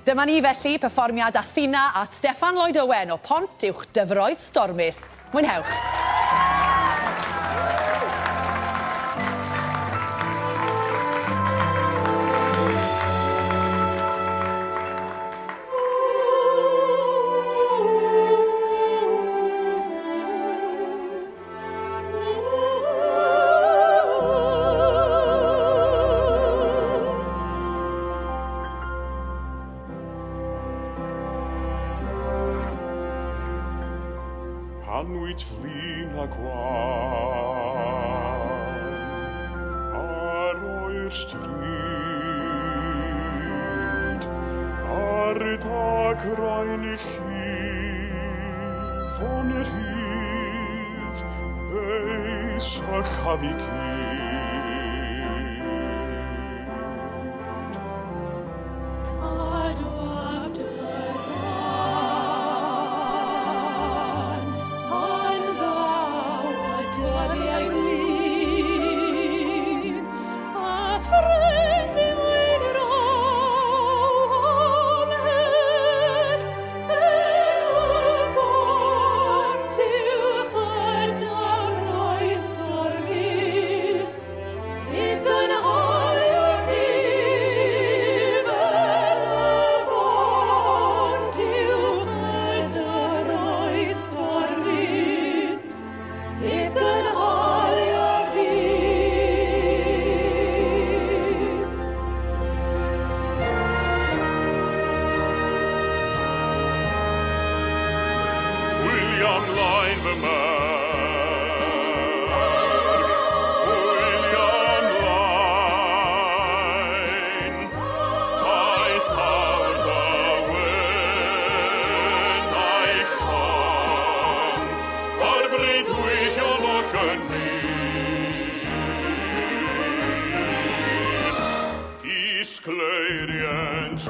Dyma ni felly, perfformiad Athena a Steffan Lloyd Owen o Pont Uwch Dyfroedd Stormus. Mwynhewch. Anwyd fflin a gwan ar oer stryd ar y dagrain I llif o'n yr hyd eis a chafu cyd. Ymlaen fy merch, William ymlaen, taith hawdd a wyn a'i cham, ar breuddwyd Iolwch yn mir. Disgleiriant